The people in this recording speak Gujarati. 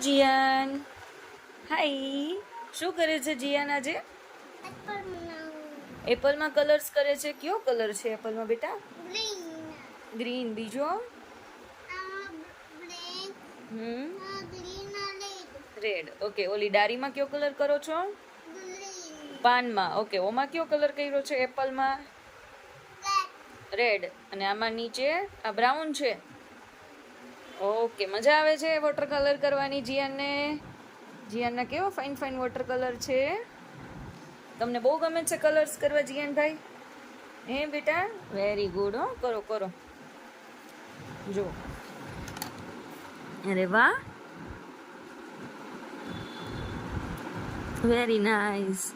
જીયાન, હાય. શું કરે છે જીયાન આજે? એપલમાં કલર્સ કરે છે. કયો કલર છે એપલમાં બેટા? ગ્રીન. બીજો? રેડ. ઓકે. ઓલી ડારીમાં કયો કલર કરો છો? પાનમાં. ઓકે. ઓમાં કયો કલર કર્યો છે એપલમાં? રેડ. અને આમાં નીચે આ બ્રાઉન છે. ઓકે. મજા આવે છે વોટર કલર કરવાની જીયાનને? જીયાનના કેવો ફાઇન ફાઇન વોટર કલર છે. તમને બહુ ગમે છે કલર્સ કરવા જીયાન ભાઈ? હે બેટા? Very good. હો, કરો કરો. જો. અરે વાહ, વેરી નાઇસ.